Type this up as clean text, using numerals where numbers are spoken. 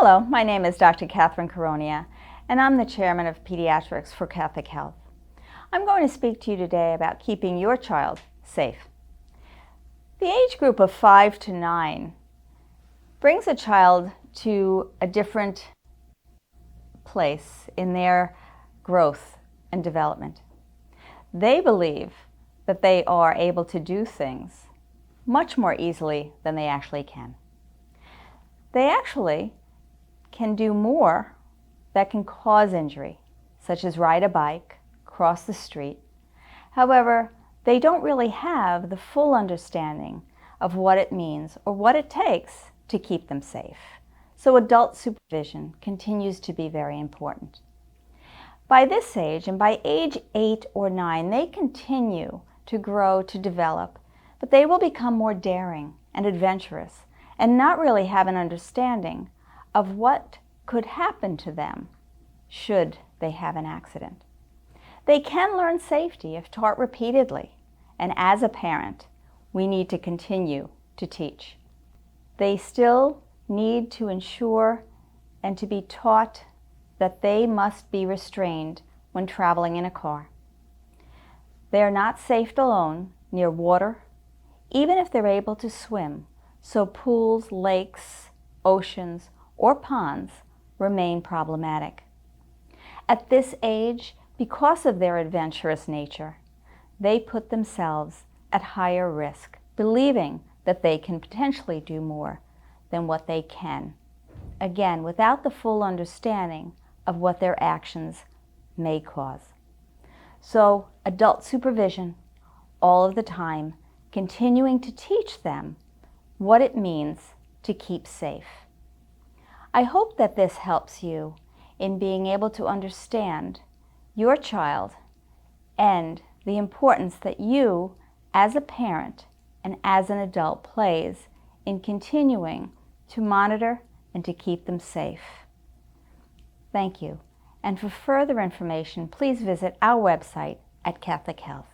Hello, my name is Dr. Catherine Caronia, and I'm the chairman of Pediatrics for Catholic Health. I'm going to speak to you today about keeping your child safe. The age group of 5 to 9 brings a child to a different place in their growth and development. They believe that they are able to do things much more easily than they actually can. They actually can do more that can cause injury, such as ride a bike, cross the street. However, they don't really have the full understanding of what it means or what it takes to keep them safe. So adult supervision continues to be very important. By this age, and by age 8 or 9, they continue to grow, to develop, but they will become more daring and adventurous and not really have an understanding of what could happen to them should they have an accident. They can learn safety if taught repeatedly, and as a parent, we need to continue to teach. They still need to ensure and to be taught that they must be restrained when traveling in a car. They are not safe alone near water, even if they're able to swim, so pools, lakes, oceans, or ponds remain problematic. At this age, because of their adventurous nature, they put themselves at higher risk, believing that they can potentially do more than what they can, again, without the full understanding of what their actions may cause. So, adult supervision all of the time, continuing to teach them what it means to keep safe. I hope that this helps you in being able to understand your child and the importance that you, as a parent and as an adult, plays in continuing to monitor and to keep them safe. Thank you. And for further information, please visit our website at Catholic Health.